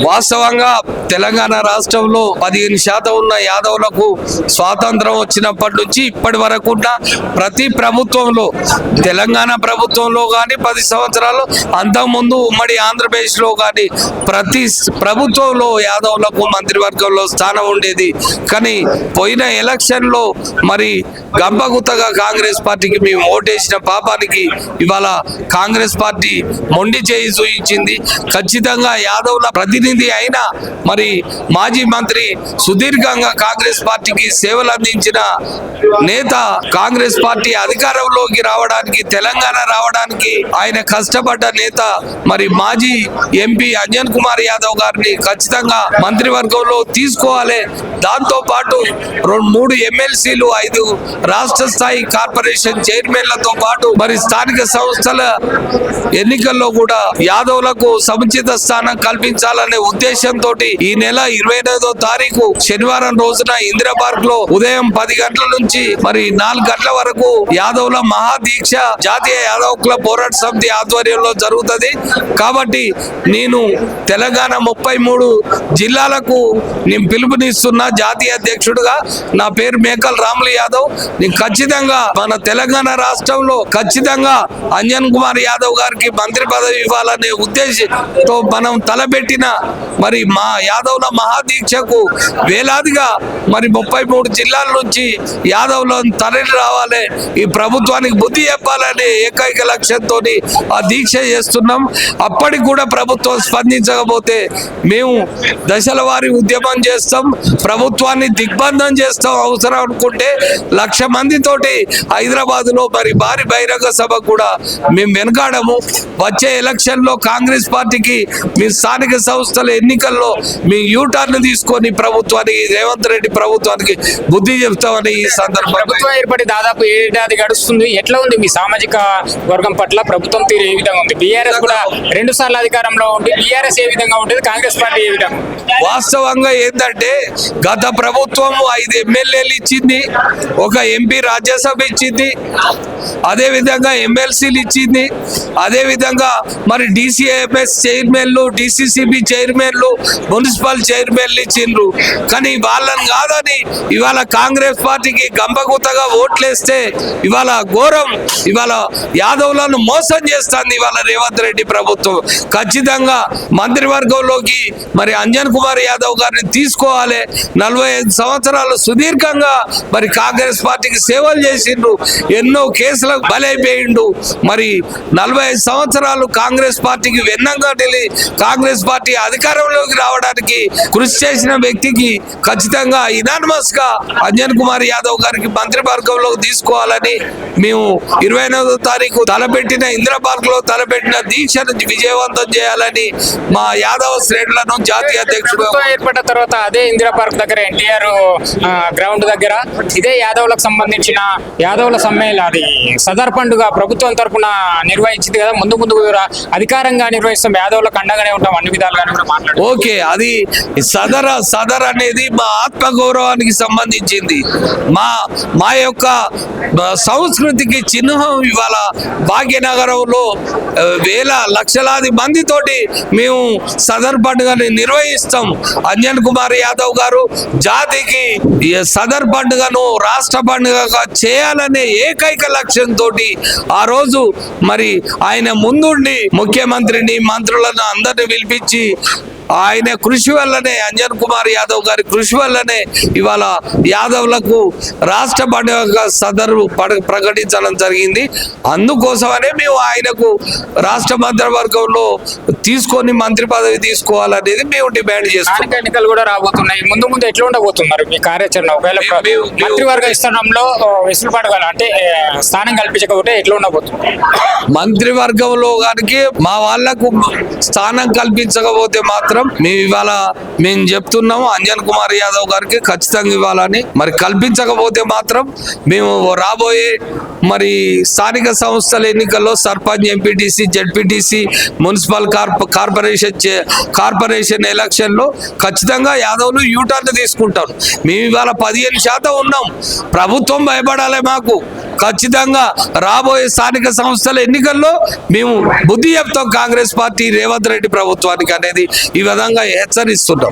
వాస్తవంగా తెలంగాణ రాష్ట్రంలో 15% ఉన్న యాదవులకు స్వాతంత్రం వచ్చినప్పటి నుంచి ఇప్పటి వరకు ఉన్న ప్రతి ప్రభుత్వంలో తెలంగాణ ప్రభుత్వంలో కానీ 10 సంవత్సరాలు అంతకుముందు ఉమ్మడి ఆంధ్రప్రదేశ్లో కానీ ప్రతి ప్రభుత్వంలో యాదవులకు మంత్రివర్గంలో స్థానం ఉండేది. కానీ పోయిన ఎలక్షన్లో మరి గంపగుత్తగా కాంగ్రెస్ పార్టీకి మేము ఓటేసిన పాపానికి ఇవాళ కాంగ్రెస్ పార్టీ మొండి చేయి చూయించింది. ఖచ్చితంగా యాదవుల ప్రతినిధి అయినా మరి మాజీ మంత్రి సుదీర్ఘంగా కాంగ్రెస్ పార్టీకి సేవలు అందించిన నేత, కాంగ్రెస్ పార్టీ అధికారంలోకి రావడానికి తెలంగాణ రావడానికి ఆయన కష్టపడ్డ నేత మరి మాజీ ఎంపీ అంజన్ కుమార్ యాదవ్ గారిని ఖచ్చితంగా మంత్రివర్గంలో తీసుకోవాలి. దాంతో పాటు 3 ఎమ్మెల్సీలు 5 రాష్ట్ర స్థాయి కార్పొరేషన్ చైర్మన్లతో పాటు మరి స్థానిక సంస్థల ఎన్నికల్లో కూడా యాదవులకు సముచిత స్థానం కల్పించాలనే ఉద్దేశంతో ఈ నెల 28వ తారీఖు శనివారం రోజున ఇందిరా పార్క్ లో ఉదయం 10 గంటల నుంచి మరి 4 గంటల వరకు యాదవుల మహాదీక్ష జాతీయ యాదవ్ క్లబ్ పోరాట సమితి ఆధ్వర్యంలో జరుగుతుంది. కాబట్టి నేను తెలంగాణ 33 జిల్లాలకు నేను పిలుపునిస్తున్న జాతీయ అధ్యక్షుడుగా నా పేరు మేకల్ రాములు యాదవ్. నేను ఖచ్చితంగా మన తెలంగాణ రాష్ట్రంలో ఖచ్చితంగా అంజన్ కుమార్ యాదవ్ గారికి మంత్రి పదవి ఇవ్వాలనే ఉద్దేశంతో మనం తలపెట్టిన మరి మా యాదవుల మహాదీక్షకు వేలాదిగా మరి 33 జిల్లాల నుంచి యాదవులను తరలి రావాలి, ఈ ప్రభుత్వానికి బుద్ధి చెప్పాలనే ఏకైక లక్ష్యంతో ఆ దీక్ష చేస్తున్నాం. అప్పటికి కూడా ప్రభుత్వం స్పందించకపోతే మేము దశల వారీ ఉద్యమం చేస్తాం, ప్రభుత్వాన్ని దిగ్బంధం చేస్తాం. అవసరం అనుకుంటే 1,00,000 మందితోటి హైదరాబాద్ లో మరి భారీ బహిరంగ సభ కూడా మేము వెనకాడము. వచ్చే ఎలక్షన్ లో కాంగ్రెస్ పార్టీకి మీ స్థానిక సంస్థల ఎన్నికల్లో మీ యూటర్న్ తీసుకొని ప్రభుత్వానికి, రేవంత్ రెడ్డి ప్రభుత్వానికి బుద్ధి చెప్తామని ఈ సందర్భంగా. ప్రభుత్వం ఏర్పడి దాదాపు 7 ఏడాది గడుస్తుంది. ఎట్లా ఉంది మీ సామాజిక వర్గం పట్ల ప్రభుత్వం తీరు ఏ విధంగా ఉంది? బీఆర్ఎస్ కూడా 2 సార్లు అధికారంలో ఉండి బీఆర్ఎస్ ఏ విధంగా ఉంటుంది, కాంగ్రెస్ పార్టీ ఏ విధంగా? వాస్తవంగా ఏంటంటే గత ప్రభుత్వం 5 ఎమ్మెల్యేలు ఇచ్చింది, 1 ఎంపీ రాజ్యసభ ఇచ్చింది, అదే విధంగా ఎమ్మెల్సీలు ఇచ్చింది, అదే విధంగా మరి డిసిఎంఎస్ చైర్మన్లు, డిసిసిబి చైర్మన్లు, మున్సిపల్ చైర్మన్లు ఇచ్చిండ్రు. కానీ వాళ్ళని కాదని ఇవాళ కాంగ్రెస్ పార్టీకి గంపగుత్తగా ఓట్లేస్తే ఇవాళ ఘోరం, ఇవాళ యాదవులను మోసం చేస్తుంది ఇవాళ రేవంత్ రెడ్డి ప్రభుత్వం. ఖచ్చితంగా మంత్రివర్గంలోకి మరి అంజన్ కుమార్ యాదవ్ గారిని తీసుకోవాలి. 45 సంవత్సరాలు సుదీర్ఘంగా మరి కాంగ్రెస్ పార్టీకి సేవలు చేసిండ్రు, ఎన్నో కేసులకు బలైపోయిండు. మరి 45 సంవత్సరాలు కాంగ్రెస్ పార్టీకి వెన్నంగా కాంగ్రెస్ పార్టీ అధికారంలోకి రావడానికి కృషి చేసిన వ్యక్తికి ఖచ్చితంగా ఇనానిమస్ గా అంజన్ కుమార్ యాదవ్ గారికి మంత్రివర్గంలోకి తీసుకోవాలని మేము 28వ తారీఖు తలపెట్టిన ఇందిరా పార్క్ లో తలపెట్టిన దీక్షను విజయవంతం చేయాలని మా యాదవ శ్రేణులను జాతీయ అధ్యక్షుడు ఏర్పడిన తర్వాత అదే ఇందిరా పార్క్ దగ్గర ఎన్టీఆర్ గ్రౌండ్ దగ్గర ఇదే యాదవులకు సంబంధించిన యాదవుల సమ్మేళన అది సదర్ పండుగ ప్రభుత్వం తరఫున నిర్వహించింది కదా. ముందు అధికారంగా నిర్వహిస్తాం, యాదవులకు అండగానే ఉంటాం అన్ని విధాలుగానే కూడా మాట్లాడు. ఓకే, అది సదర్ అనేది మా ఆత్మగౌరవానికి సంబంధించింది, మా యొక్క సంస్కృతికి చిహ్నం. ఇవాళ భాగ్యనగరంలో లక్షలాది మందితోటి మేము సదర్ పండుగని నిర్వహిస్తాం. అంజన్ కుమార్ యాదవ్ గారు జాతికి సదర్ పండుగను రాష్ట్ర పండుగగా చేయాలనే ఏకైక లక్ష్యంతో ఆ రోజు మరి ఆయన ముందుండి ముఖ్యమంత్రిని, మంత్రులను అందరిని పిలిపించి ఆయన కృషి వల్లనే, అంజన్ కుమార్ యాదవ్ గారి కృషి వల్లనే ఇవాళ యాదవ్లకు రాష్ట్ర పండుగ సదరు ప్రకటించడం జరిగింది. అందుకోసమనే మేము ఆయనకు రాష్ట్ర మంత్రివర్గంలో తీసుకొని మంత్రి పదవి తీసుకోవాలనేది మేము డిమాండ్ చేస్తాం. ఎన్నికలు కూడా రాబోతున్నాయి, ముందు ఎట్లా ఉండబోతున్నారు మీ కార్యాచరణ? ఒకవేళ మంత్రివర్గ విస్తరణలో వెసులుబాటు అంటే స్థానం కల్పించకపోతే ఎట్లా ఉండబోతుంది? మంత్రివర్గంలో గారికి మా వాళ్లకు స్థానం కల్పించకపోతే మాత్రం మేము చెప్తున్నాము అంజన్ కుమార్ యాదవ్ గారికి ఖచ్చితంగా ఇవ్వాలని. మరి కల్పించకపోతే మాత్రం మేము రాబోయే మరి స్థానిక సంస్థల ఎన్నికల్లో sarpanch, MPTC, ZPTC, municipal corporation ఎలక్షన్లో ఖచ్చితంగా యాదవులు యూటర్న్ తీసుకుంటారు. మేము ఇవాళ 15% ఉన్నాం. ప్రభుత్వం భయపడాలి మాకు. ఖచ్చితంగా రాబోయే స్థానిక సంస్థల ఎన్నికల్లో మేము బుద్ధి చెప్తాం కాంగ్రెస్ పార్టీ, రేవంత్ రెడ్డి ప్రభుత్వానికి అనేది ఈ విధంగా హెచ్చరిస్తున్నాం.